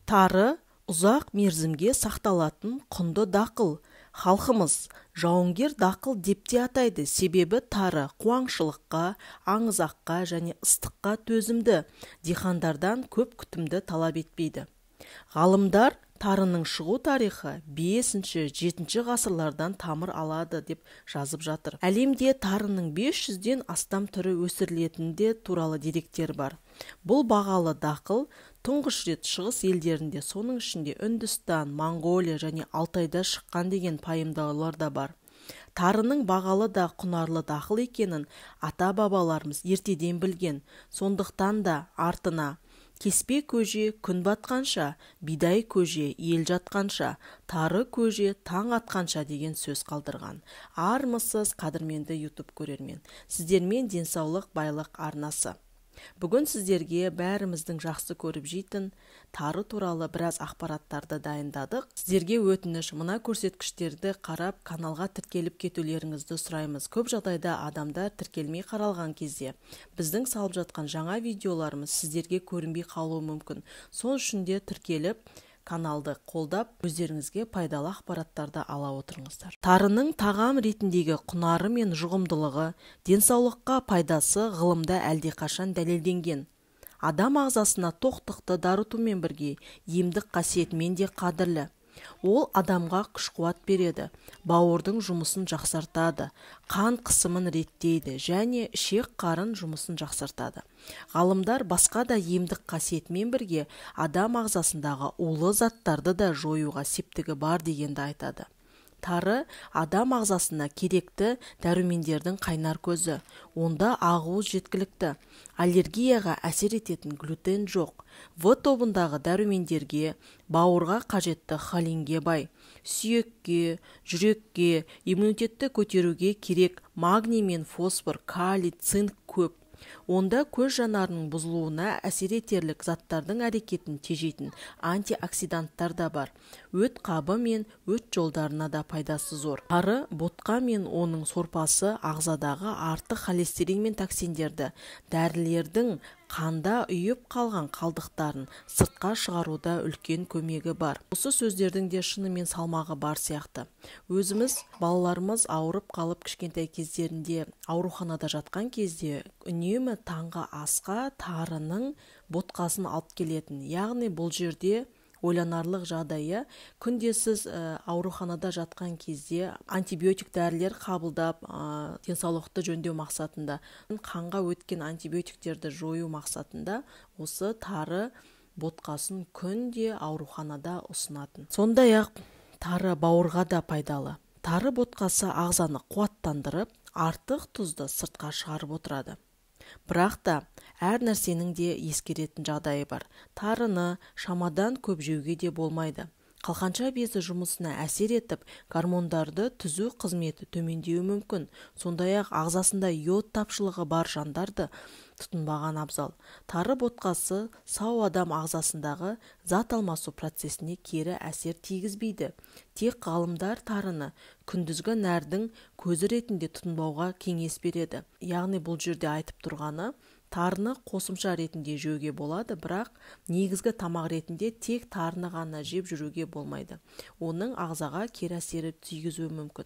Тары ұзақ мерзімге сақталатын құнды дақыл. Халқымыз жауынгер дақыл деп те атайды, себебі тары қуаңшылыққа, аңызаққа және ыстыққа төзімді, диқандардан көп күтімді талап етпейді. Ғалымдар тарының шығу тарихы 5-7 ғасырлардан тамыр алады деп жазып жатыр. Әлемде тарының 500-ден астам түрі өсірілетінінде туралы деректер бар. Бұл бағалы дақыл тұңғыш рет шығыс елдерінде, соның ішінде Үндістан, Моңғолия және Алтайда шыққан деген пайымдаулар да бар. Тарының бағалы да құнарлы дақыл екенін ата-бабаларымыз ертеден білген. Сондықтан да артына кеспе көже күн батқанша, бидай көже ел жатқанша, тары көже таң атқанша деген сөз қалдырған. Армысыз қадірменді YouTube көрермен. Сіздермен денсаулық байлық арнасы. Бүгін сіздерге бәріміздің жақсы көріп жейтін тары туралы біраз ақпараттарды дайындадық. Сіздерге өтініш, мына көрсеткіштерді қарап каналға тіркеліп кетулеріңізді сұраймыз. Көп жағдайда адамдар тіркелмей қаралған кезде біздің салып жатқан жаңа видеоларымыз сіздерге көрінбей қалуы мүмкін. Сол үшін де тіркеліп каналды қолдап, өздеріңізге пайдалы ақпараттарды ала отырыңыздар. Тарының тағам ретіндегі құнары мен жұғымдылығы, денсаулыққа пайдасы ғылымда әлдеқашан дәлелденген. Адам ағзасына тоқтықты дарытумен бірге емдік қасиетімен де қадірлі. Ол адамға күш-қуат береді, бауырдың жұмысын жақсартады, қан қысымын реттейді және ішек-қарын жұмысын жақсартады. Ғалымдар басқа да емдік қасиетімен бірге адам ағзасындағы улы заттарды да жоюға септігі бар дегенді айтады. Тары адам ағзасына керекті дәрумендердің қайнар көзі. Онда ақуыз жеткілікті. Аллергияға әсер ететін глютен жоқ. В тобындағы дәрумендерге, бауырға қажетті холинге бай. Сүйекке, жүрекке, иммунитетті көтеруге керек магний мен фосфор, калий, цинк көп. Онда көз жанарының бұзылуына әсер етерлік заттардың әрекетін тежейтін антиоксиданттар да бар. Өт қабы мен өт жолдарына да пайдасы зор. Тары ботқа мен оның сорпасы ағзадағы артық холестерин мен токсиндерді, дәрілердің қанда үйіп қалған қалдықтарын сыртқа шығаруда үлкен көмегі бар. Осы сөздердің де шынымен салмағы бар сияқты. Өзіміз, балаларымыз ауырып қалып кішкентай кездерінде ауруханада жатқан кезде үнемі таңғы асқа тарының ботқасын алып келетін. Яғни бұл жерде ойланарлық жағдайы, күнде сіз ауруханада жатқан кезде антибиотик дәрілер қабылдап, денсаулықты жөндеу мақсатында, қанға өткен антибиотиктерді жою мақсатында осы тары ботқасын күнде ауруханада ұсынатын. Сондай-ақ тары бауырға да пайдалы. Тары ботқасы ағзаны қуаттандырып, артық тұзды сыртқа шығарып отырады. Бірақ та әр нәрсенің де ескеретін жағдайы бар. Тарыны шамадан көп жеуге де болмайды. Қалқанша безі жұмысына әсер етіп, гормондарды түзу қызметі төмендеуі мүмкін. Сондай-ақ ағзасында йод тапшылығы бар жандарды тұтынбаған абзал. Тары ботқасы сау адам ағзасындағы зат алмасу процесіне кері әсер тигізбейді. Тек ғалымдар тарыны күндізгі нәрдің көзі ретінде тұтынбауға кеңес береді. Яғни бұл жерде айтып тұрғаны, тарыны қосымша ретінде жеуге болады, бірақ негізгі тамақ ретінде тек тарыны ғана жеп жүруге болмайды. Оның ағзаға кері әсері тигізуі мүмкін.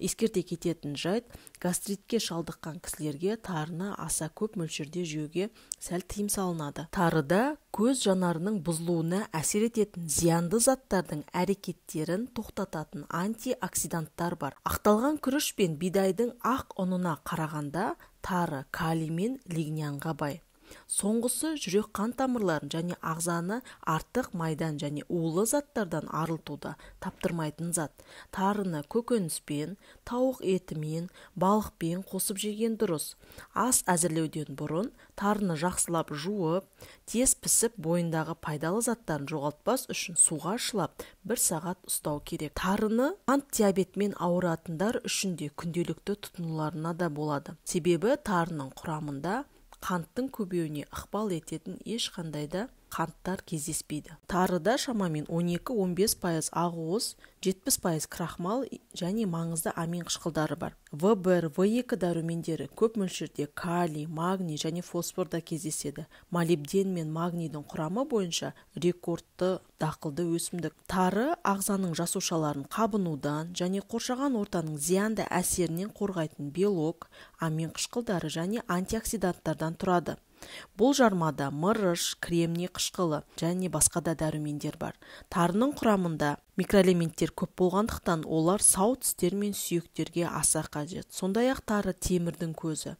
Ескерте кететін жайт, гастритке шалдыққан кісілерге тарыны аса көп мөлшерде жеуге сәл тыйым салынады. Тарыда көз жанарының бұзылуына әсер ететін зиянды заттардың әрекеттерін тоқтататын антиоксиданттар бар. Ақталған күріш пен бидайдың ақ ұнына қарағанда тары калий мен лигнянға бай. Соңғысы жүрек қан тамырларын және ағзаны артық майдан және улы заттардан арылтуда таптырмайтын зат. Тарыны көкөніспен, тауық етімен, балықпен қосып жеген дұрыс. Ас әзірлеуден бұрын тарыны жақсылап жуып, тез пісіп бойындағы пайдалы заттарын жоғалтпас үшін суға шылап 1 сағат ұстау керек. Тарыны қант диабетімен ауыратындар үшін де күнделікті тұтынуларына да болады. Себебі тарының құрамында қанттың көбеюіне ықпал ететін ешқандай да қанттар кездеспейді. Тарыда шамамен 12-15% ақуыз, 70% крахмал және маңызды амин қышқылдары бар. В1, В2 дәрумендері көп мөлшерде калий, магний және фосфорда кездеседі. Молибден мен магнийдің құрамы бойынша рекордты дақылды өсімдік. Тары ағзаның жасушаларын қабынудан және қоршаған ортаның зиянды әсерінен қорғайтын белок, амин қышқылдары және антиоксиданттардан тұрады. Бұл жармада мырыш, кремний қышқылы және басқа да дәрумендер бар. Тарының құрамында микроэлементтер көп болғандықтан олар сау тістер мен сүйектерге аса қажет. Сондай-ақ тары темірдің көзі.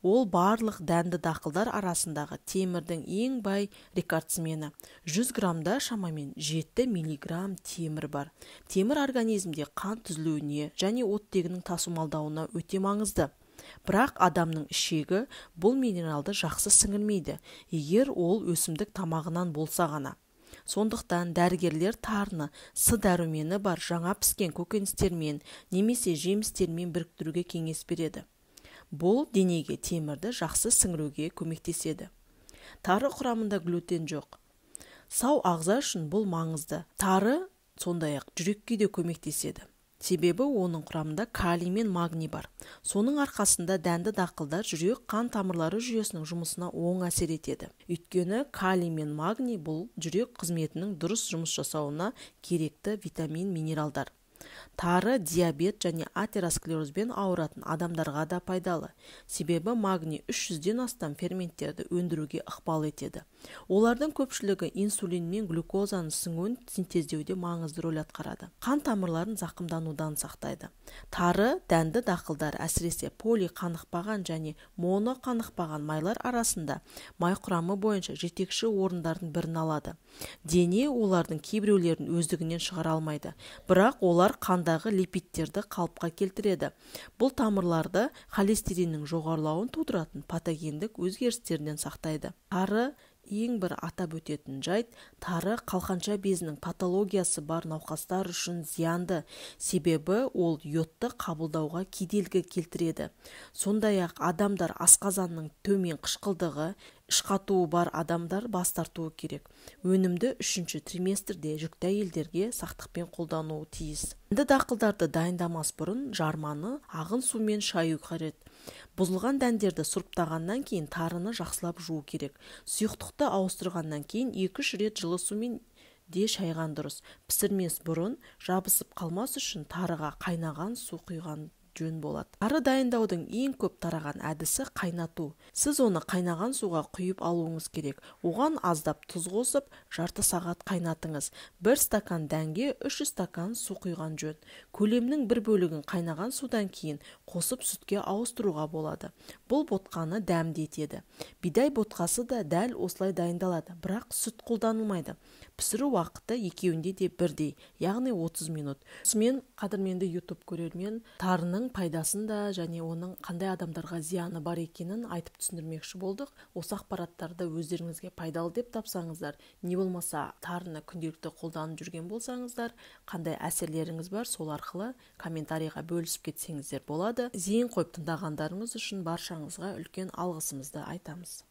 Ол барлық дәнді дақылдар арасындағы темірдің ең бай рекордсмені. 100 граммда шамамен 7 миллиграмм темір бар. Темір организмде қан түзілуіне және оттегінің тасымалдауына өте маңызды. Бірақ адамның ішегі бұл минералды жақсы сіңірмейді, егер ол өсімдік тамағынан болса ғана. Сондықтан дәрігерлер тарыны С дәрумені бар жаңа піскен көкөністермен немесе жемістермен біріктіруге кеңес береді. Бұл денеге темірді жақсы сіңіруге көмектеседі. Тары құрамында глютен жоқ. Сау ағза үшін бұл маңызды. Тары сондай-ақ жүрекке де көмектеседі. Себебі оның құрамында калий мен магний бар. Соның арқасында дәнді дақылдар жүрек қан тамырлары жүйесінің жұмысына оң әсер етеді. Өйткені калий мен магний бұл жүрек қызметінің дұрыс жұмыс жасауына керекті витамин, минералдар. Тары диабет және атеросклерозбен ауыратын адамдарға да пайдалы. Себебі магний 300-ден астам ферменттерді өндіруге ықпал етеді. Олардың көпшілігі инсулин мен глюкозаның сіңуін синтездеуде маңызды рөл атқарады. Қан тамырларын зақымданудан сақтайды. Тары дәнді дақылдар, әсіресе полиқанықпаған және моноқанықпаған майлар арасында май құрамы бойынша жетекші орындардың бірін алады. Дене олардың кейбіреулерін өздігінен шығара алмайды, бірақ олар қандағы липидтерді қалыпқа келтіреді. Бұл тамырларды холестериннің жоғарылауын тудыратын патогендік өзгерістерден сақтайды. Тары ең бір атап өтетін жайт, тары қалқанша безінің патологиясы бар науқастар үшін зиянды, себебі ол йодты қабылдауға кедергі келтіреді. Сондай-ақ адамдар асқазанның төмен қышқылдығы, ішқатуы бар адамдар бас тартуы керек. Өнімді 3-ші триместрде жүкті әйелдерге сақтықпен қолдануы тиіс. Дәнді дақылдарды дайындамас бұрын жарманы ағын сумен шаю қажет. Бұзылған дәндерді сұрыптағаннан кейін тарыны жақсылап жуу керек. Сұйықтықты ауыстырғаннан кейін 2-3 рет жылы сумен де шайған дұрыс. Пісірмес бұрын жабысып қалмас үшін тарыға қайнаған су құйған жөн болады. Тары дайындаудың ең көп тараған әдісі қайнату. Сіз оны қайнаған суға құйып алуыңыз керек. Оған аздап тұз қосып, жарты сағат қайнатыңыз. 1 стакан дәнге 300 стакан су құйған жөн. Көлемнің бір бөлігін қайнаған судан кейін қосып сүтке ауыстыруға болады. Бұл ботқаны дәмді етеді. Бидай ботқасы да дәл осылай дайындалады, бірақ сүт қолданылмайды. Пісіру уақыты екеуінде де бірдей, яғни 30 минут. Мен қадірменді YouTube көрермен тарының пайдасын да және оның қандай адамдарға зияны бар екенін айтып түсіндірмекші болдық. Осы ақпараттарды өздеріңізге пайдалы деп тапсаңыздар, не болмаса тарыны күнделікті қолданып жүрген болсаңыздар, қандай әсерлеріңіз бар, сол арқылы комментарийға бөлісіп кетсеңіздер болады. Зейін қойып тыңдағандарыңыз үшін баршаңызға үлкен алғысымызды айтамыз.